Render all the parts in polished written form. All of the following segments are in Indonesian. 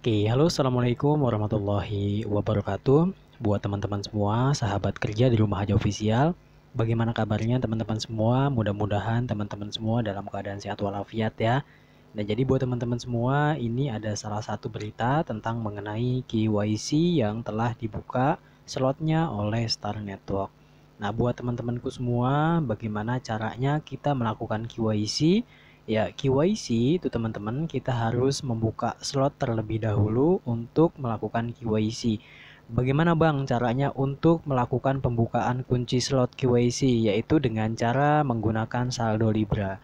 Oke, halo assalamualaikum warahmatullahi wabarakatuh. Buat teman-teman semua, sahabat kerja di Rumah Aja Official, bagaimana kabarnya teman-teman semua? Mudah-mudahan teman-teman semua dalam keadaan sehat walafiat ya. Nah, jadi buat teman-teman semua, ini ada salah satu berita tentang mengenai KYC yang telah dibuka slotnya oleh Star Network. Nah, buat teman-temanku semua, bagaimana caranya kita melakukan KYC? Ya, KYC itu teman-teman, kita harus membuka slot terlebih dahulu untuk melakukan KYC. Bagaimana Bang caranya untuk melakukan pembukaan kunci slot KYC? Yaitu dengan cara menggunakan saldo Libra.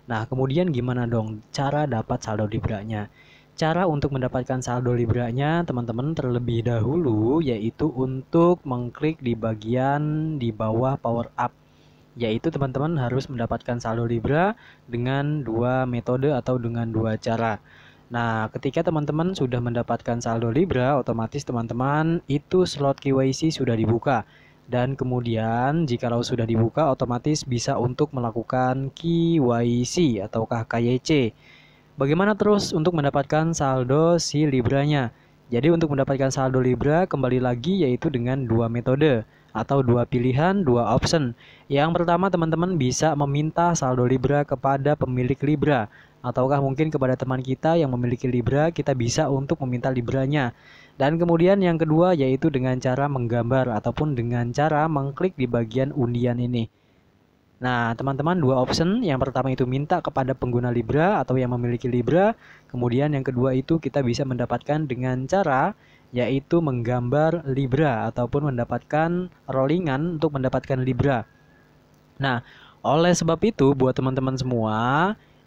Nah, kemudian gimana dong cara dapat saldo Libra-nya? Cara untuk mendapatkan saldo Libra-nya, teman-teman terlebih dahulu yaitu untuk mengklik di bagian di bawah power up. Yaitu teman-teman harus mendapatkan saldo Libra dengan dua metode atau dengan dua cara. Nah, ketika teman-teman sudah mendapatkan saldo Libra, otomatis teman-teman itu slot KYC sudah dibuka. Dan kemudian jikalau sudah dibuka, otomatis bisa untuk melakukan KYC ataukah KYC. Bagaimana terus untuk mendapatkan saldo si Libranya? Jadi untuk mendapatkan saldo Libra kembali lagi yaitu dengan dua metode atau dua pilihan, dua option. Yang pertama teman-teman bisa meminta saldo Libra kepada pemilik Libra, ataukah mungkin kepada teman kita yang memiliki Libra, kita bisa untuk meminta Libranya. Dan kemudian yang kedua yaitu dengan cara menggambar ataupun dengan cara mengklik di bagian undian ini. Nah, teman-teman dua option, yang pertama itu minta kepada pengguna Libra atau yang memiliki Libra, kemudian yang kedua itu kita bisa mendapatkan dengan cara yaitu menggambar Libra ataupun mendapatkan rollingan untuk mendapatkan Libra. Nah, oleh sebab itu buat teman-teman semua,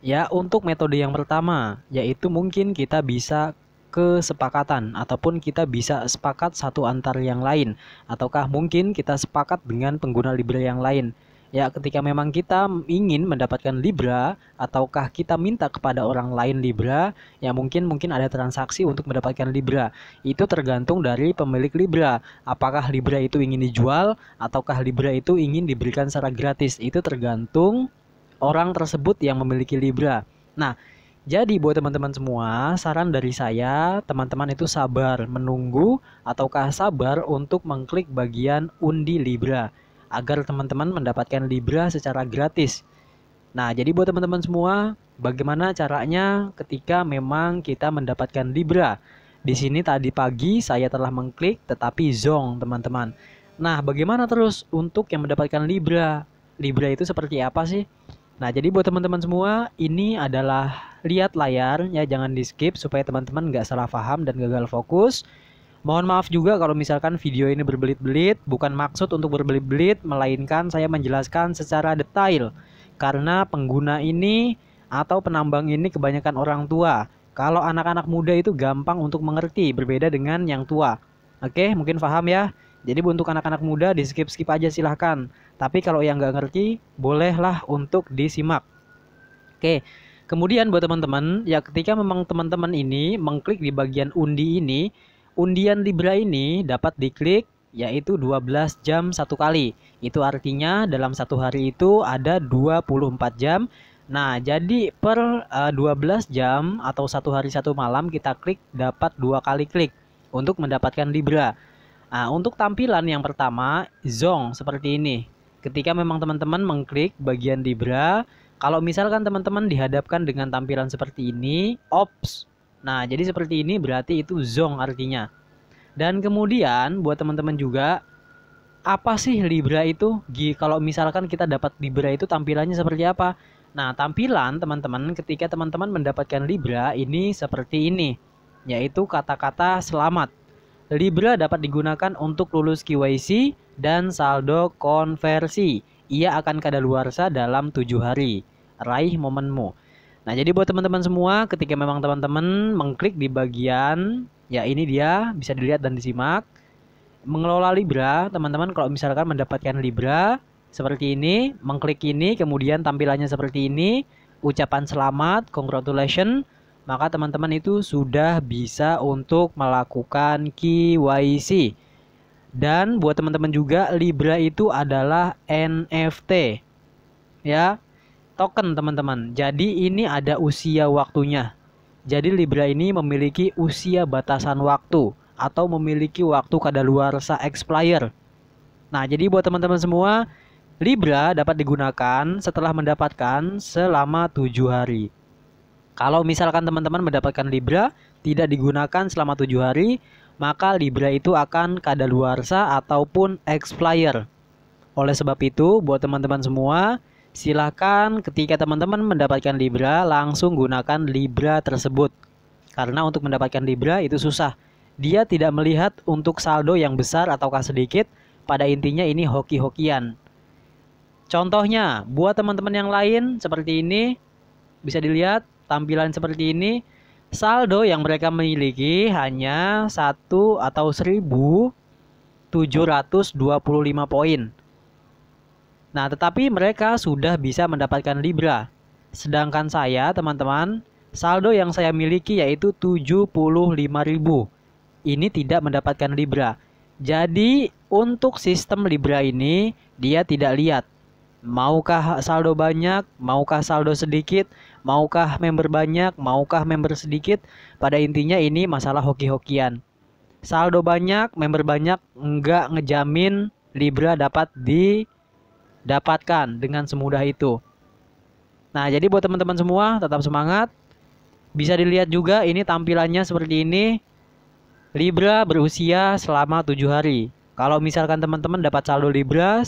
ya untuk metode yang pertama yaitu mungkin kita bisa kesepakatan ataupun kita bisa sepakat satu antar yang lain, ataukah mungkin kita sepakat dengan pengguna Libra yang lain. Ya, ketika memang kita ingin mendapatkan Libra ataukah kita minta kepada orang lain Libra, ya mungkin ada transaksi untuk mendapatkan Libra. Itu tergantung dari pemilik Libra. Apakah Libra itu ingin dijual ataukah Libra itu ingin diberikan secara gratis. Itu tergantung orang tersebut yang memiliki Libra. Nah, jadi buat teman-teman semua, saran dari saya, teman-teman itu sabar menunggu ataukah sabar untuk mengklik bagian undi Libra agar teman-teman mendapatkan Libra secara gratis. Nah, jadi buat teman-teman semua, bagaimana caranya ketika memang kita mendapatkan Libra? Di sini tadi pagi saya telah mengklik tetapi zonk, teman-teman. Nah, bagaimana terus untuk yang mendapatkan Libra? Libra itu seperti apa sih? Nah, jadi buat teman-teman semua, ini adalah lihat layar ya, jangan di skip supaya teman-teman nggak salah paham dan gagal fokus. Mohon maaf juga kalau misalkan video ini berbelit-belit, bukan maksud untuk berbelit-belit, melainkan saya menjelaskan secara detail. Karena pengguna ini atau penambang ini kebanyakan orang tua. Kalau anak-anak muda itu gampang untuk mengerti, berbeda dengan yang tua. Oke, mungkin paham ya? Jadi untuk anak-anak muda di skip-skip aja silahkan. Tapi kalau yang nggak ngerti, bolehlah untuk disimak. Oke, kemudian buat teman-teman, ya ketika memang teman-teman ini mengklik di bagian undi ini, undian Libra ini dapat diklik yaitu 12 jam satu kali. Itu artinya dalam satu hari itu ada 24 jam. Nah, jadi per 12 jam atau satu hari satu malam kita klik dapat dua kali klik untuk mendapatkan Libra. Nah, untuk tampilan yang pertama, zonk seperti ini. Ketika memang teman-teman mengklik bagian Libra, kalau misalkan teman-teman dihadapkan dengan tampilan seperti ini, ops. Nah, jadi seperti ini berarti itu zonk artinya. Dan kemudian buat teman-teman juga, apa sih Libra itu? Kalau misalkan kita dapat Libra itu tampilannya seperti apa? Nah, tampilan teman-teman ketika teman-teman mendapatkan Libra ini seperti ini, yaitu kata-kata selamat. Libra dapat digunakan untuk lulus KYC dan saldo konversi. Ia akan kadaluarsa dalam 7 hari. Raih momenmu. Nah, jadi buat teman-teman semua, ketika memang teman-teman mengklik di bagian, ya ini dia, bisa dilihat dan disimak. Mengelola Libra, teman-teman kalau misalkan mendapatkan Libra, seperti ini, mengklik ini, kemudian tampilannya seperti ini, ucapan selamat, congratulations, maka teman-teman itu sudah bisa untuk melakukan KYC. Dan buat teman-teman juga, Libra itu adalah NFT. Ya, token teman-teman. Jadi ini ada usia waktunya. Jadi Libra ini memiliki usia batasan waktu atau memiliki waktu kadaluarsa expire. Nah, jadi buat teman-teman semua, Libra dapat digunakan setelah mendapatkan selama 7 hari. Kalau misalkan teman-teman mendapatkan Libra tidak digunakan selama 7 hari, maka Libra itu akan kadaluarsa ataupun expire. Oleh sebab itu, buat teman-teman semua, silakan ketika teman-teman mendapatkan Libra, langsung gunakan Libra tersebut. Karena untuk mendapatkan Libra itu susah. Dia tidak melihat untuk saldo yang besar ataukah sedikit, pada intinya ini hoki-hokian. Contohnya, buat teman-teman yang lain seperti ini, bisa dilihat tampilan seperti ini. Saldo yang mereka miliki hanya 1 atau 1.725 poin. Nah, tetapi mereka sudah bisa mendapatkan Libra. Sedangkan saya, teman-teman, saldo yang saya miliki yaitu 75.000. Ini tidak mendapatkan Libra. Jadi, untuk sistem Libra ini, dia tidak lihat maukah saldo banyak, maukah saldo sedikit, maukah member banyak, maukah member sedikit. Pada intinya ini masalah hoki-hokian. Saldo banyak, member banyak enggak ngejamin Libra dapat didapatkan dengan semudah itu. Nah, jadi buat teman-teman semua tetap semangat. Bisa dilihat juga ini tampilannya seperti ini. Libra berusia selama 7 hari. Kalau misalkan teman-teman dapat saldo Libra,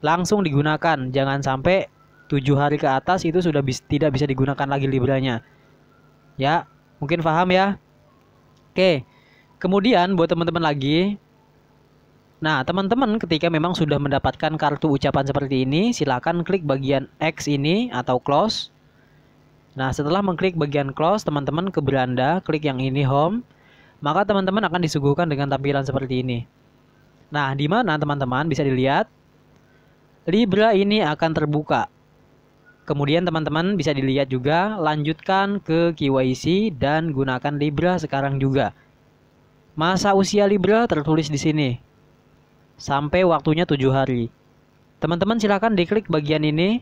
langsung digunakan. Jangan sampai 7 hari ke atas itu sudah tidak bisa digunakan lagi Libranya. Ya, mungkin paham ya. Oke. Kemudian buat teman-teman lagi. Nah, teman-teman ketika memang sudah mendapatkan kartu ucapan seperti ini, silakan klik bagian X ini atau close. Nah, setelah mengklik bagian close, teman-teman ke beranda, klik yang ini home. Maka teman-teman akan disuguhkan dengan tampilan seperti ini. Nah, di mana teman-teman bisa dilihat Libra ini akan terbuka. Kemudian teman-teman bisa dilihat juga, lanjutkan ke KYC dan gunakan Libra sekarang juga. Masa usia Libra tertulis di sini. Sampai waktunya 7 hari. Teman-teman silakan diklik bagian ini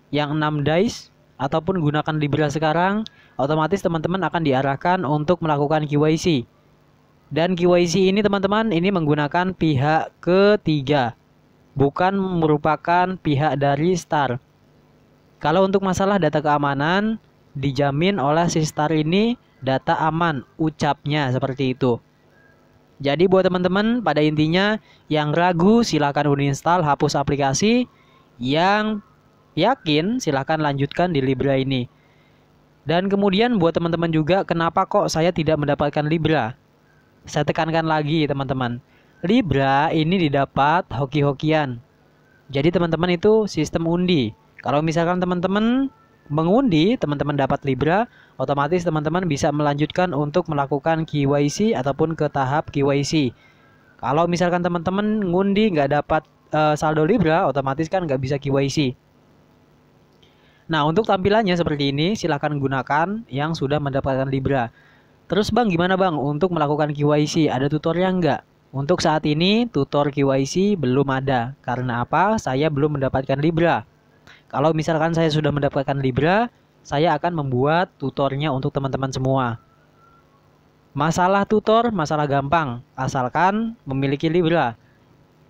yang 6 dice ataupun gunakan Libra sekarang, otomatis teman-teman akan diarahkan untuk melakukan KYC. Dan KYC ini teman-teman ini menggunakan pihak ketiga. Bukan merupakan pihak dari Star. Kalau untuk masalah data keamanan, dijamin oleh si Star ini data aman, ucapnya seperti itu. Jadi buat teman-teman, pada intinya yang ragu silahkan uninstall, hapus aplikasi. Yang yakin silahkan lanjutkan di Libra ini. Dan kemudian buat teman-teman juga, kenapa kok saya tidak mendapatkan Libra? Saya tekankan lagi teman-teman. Libra ini didapat hoki-hokian. Jadi teman-teman itu sistem undi. Kalau misalkan teman-teman mengundi, teman-teman dapat Libra, otomatis teman-teman bisa melanjutkan untuk melakukan KYC ataupun ke tahap KYC. Kalau misalkan teman-teman ngundi nggak dapat saldo Libra, otomatis kan nggak bisa KYC. Nah, untuk tampilannya seperti ini, silahkan gunakan yang sudah mendapatkan Libra. Terus bang, gimana bang untuk melakukan KYC? Ada tutorial nggak? Untuk saat ini tutor KYC belum ada. Karena apa? Saya belum mendapatkan Libra. Kalau misalkan saya sudah mendapatkan Libra, saya akan membuat tutornya untuk teman-teman semua. Masalah tutor, masalah gampang, asalkan memiliki Libra.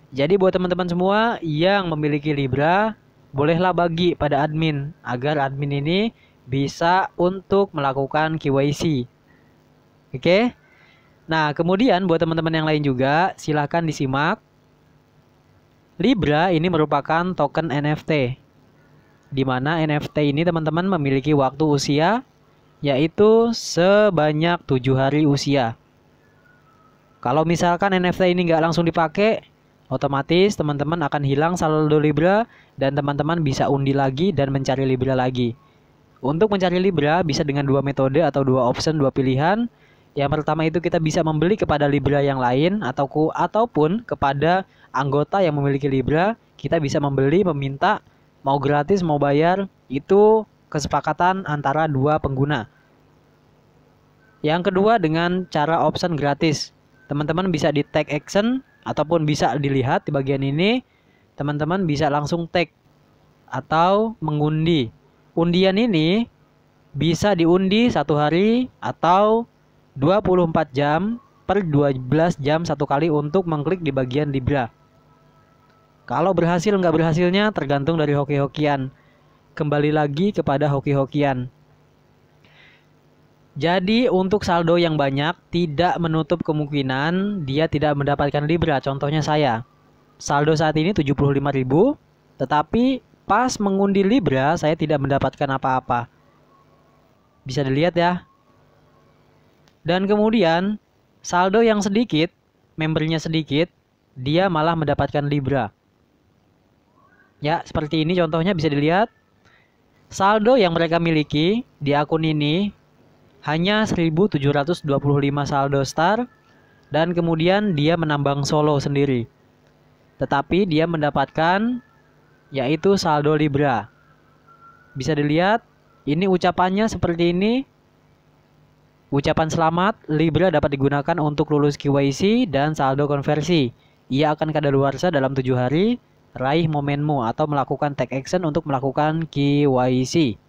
Jadi buat teman-teman semua yang memiliki Libra, bolehlah bagi pada admin agar admin ini bisa untuk melakukan KYC. Oke? Nah, kemudian buat teman-teman yang lain juga, silahkan disimak. Libra ini merupakan token NFT. Di mana NFT ini teman-teman memiliki waktu usia, yaitu sebanyak 7 hari usia. Kalau misalkan NFT ini nggak langsung dipakai, otomatis teman-teman akan hilang saldo Libra dan teman-teman bisa undi lagi dan mencari Libra lagi. Untuk mencari Libra bisa dengan 2 metode atau 2 option, 2 pilihan. Yang pertama itu kita bisa membeli kepada Libra yang lain ataupun kepada anggota yang memiliki Libra. Kita bisa membeli, meminta, mau gratis, mau bayar. Itu kesepakatan antara 2 pengguna. Yang kedua dengan cara option gratis. Teman-teman bisa di take action ataupun bisa dilihat di bagian ini. Teman-teman bisa langsung take atau mengundi. Undian ini bisa diundi 1 hari atau 24 jam per 12 jam 1 kali untuk mengklik di bagian Libra. Kalau berhasil nggak berhasilnya tergantung dari hoki-hokian. Kembali lagi kepada hoki-hokian. Jadi untuk saldo yang banyak tidak menutup kemungkinan dia tidak mendapatkan Libra. Contohnya saya. Saldo saat ini 75.000, tetapi pas mengundi Libra saya tidak mendapatkan apa-apa. Bisa dilihat ya. Dan kemudian saldo yang sedikit, membernya sedikit, dia malah mendapatkan Libra. Ya, seperti ini contohnya bisa dilihat. Saldo yang mereka miliki di akun ini hanya 1725 saldo star, dan kemudian dia menambang solo sendiri. Tetapi dia mendapatkan yaitu saldo Libra. Bisa dilihat, ini ucapannya seperti ini. Ucapan selamat, Libra dapat digunakan untuk lulus KYC dan saldo konversi. Ia akan kadaluarsa dalam 7 hari, raih momenmu atau melakukan take action untuk melakukan KYC.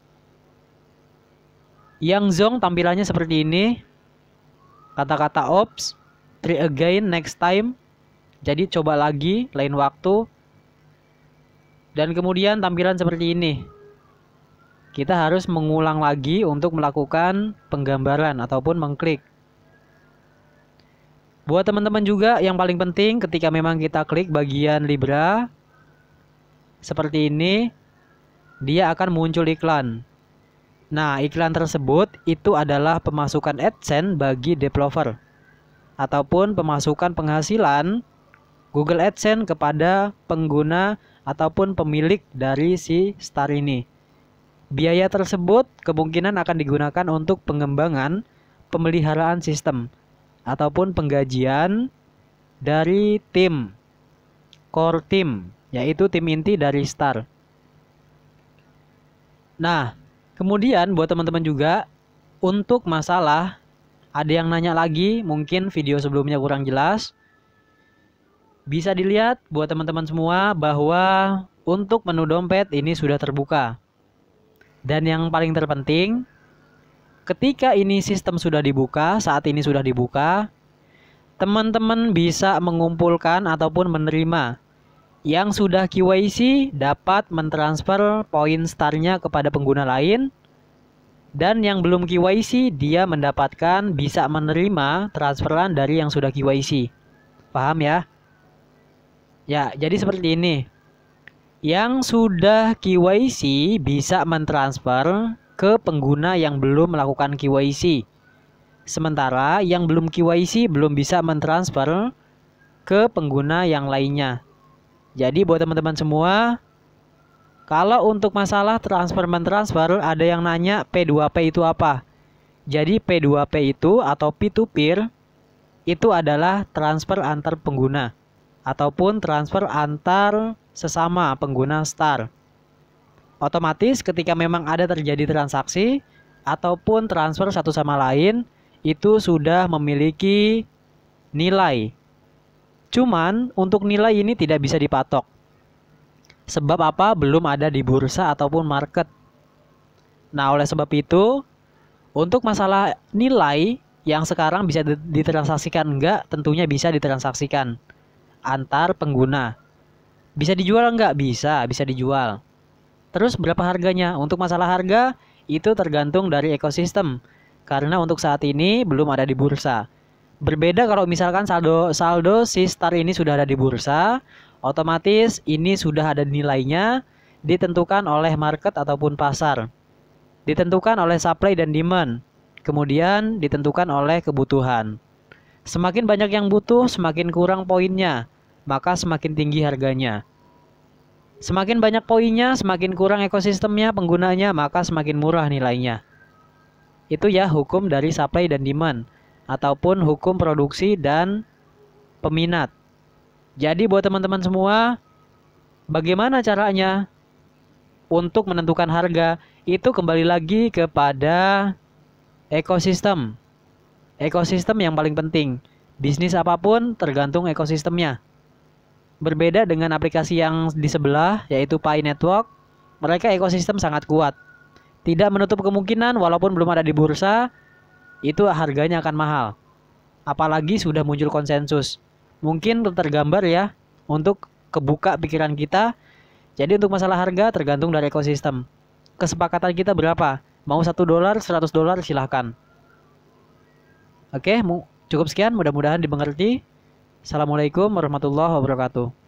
Yang Zong tampilannya seperti ini. Kata-kata ops, try again next time. Jadi coba lagi lain waktu. Dan kemudian tampilan seperti ini. Kita harus mengulang lagi untuk melakukan penggambaran ataupun mengklik. Buat teman-teman juga yang paling penting ketika memang kita klik bagian Libra seperti ini, dia akan muncul iklan. Nah, iklan tersebut itu adalah pemasukan AdSense bagi developer ataupun pemasukan penghasilan Google AdSense kepada pengguna ataupun pemilik dari si star ini. Biaya tersebut kemungkinan akan digunakan untuk pengembangan pemeliharaan sistem ataupun penggajian dari tim core team, yaitu tim inti dari star. Nah, kemudian buat teman-teman juga, untuk masalah, ada yang nanya lagi, mungkin video sebelumnya kurang jelas. Bisa dilihat buat teman-teman semua bahwa untuk menu dompet ini sudah terbuka. Dan yang paling terpenting, ketika ini sistem sudah dibuka, saat ini sudah dibuka, teman-teman bisa mengumpulkan ataupun menerima. Yang sudah KYC dapat mentransfer poin starnya kepada pengguna lain. Dan yang belum KYC dia mendapatkan bisa menerima transferan dari yang sudah KYC. Paham ya? Ya, jadi seperti ini. Yang sudah KYC bisa mentransfer ke pengguna yang belum melakukan KYC. Sementara yang belum KYC belum bisa mentransfer ke pengguna yang lainnya. Jadi buat teman-teman semua, kalau untuk masalah transfer-mentransfer ada yang nanya P2P itu apa? Jadi P2P itu atau peer-to-peer itu adalah transfer antar pengguna ataupun transfer antar sesama pengguna star. Otomatis ketika memang ada terjadi transaksi ataupun transfer satu sama lain itu sudah memiliki nilai. Cuman untuk nilai ini tidak bisa dipatok. Sebab apa? Belum ada di bursa ataupun market. Nah, oleh sebab itu, untuk masalah nilai yang sekarang bisa ditransaksikan enggak, tentunya bisa ditransaksikan antar pengguna. Bisa dijual enggak? Bisa dijual. Terus berapa harganya? Untuk masalah harga, itu tergantung dari ekosistem. Karena untuk saat ini belum ada di bursa. Berbeda kalau misalkan saldo si star ini sudah ada di bursa, otomatis ini sudah ada nilainya, ditentukan oleh market ataupun pasar. Ditentukan oleh supply dan demand. Kemudian ditentukan oleh kebutuhan. Semakin banyak yang butuh, semakin kurang poinnya, maka semakin tinggi harganya. Semakin banyak poinnya, semakin kurang ekosistemnya, penggunanya, maka semakin murah nilainya. Itu ya hukum dari supply dan demand ataupun hukum produksi dan peminat. Jadi buat teman-teman semua, bagaimana caranya untuk menentukan harga? Itu kembali lagi kepada ekosistem. Ekosistem yang paling penting. Bisnis apapun tergantung ekosistemnya. Berbeda dengan aplikasi yang di sebelah, yaitu Pi Network, mereka ekosistem sangat kuat. Tidak menutup kemungkinan walaupun belum ada di bursa, itu harganya akan mahal. Apalagi sudah muncul konsensus. Mungkin tergambar ya, untuk kebuka pikiran kita. Jadi untuk masalah harga tergantung dari ekosistem. Kesepakatan kita berapa? Mau $1, $100 silahkan. Oke, cukup sekian. Mudah-mudahan dimengerti. Assalamualaikum warahmatullahi wabarakatuh.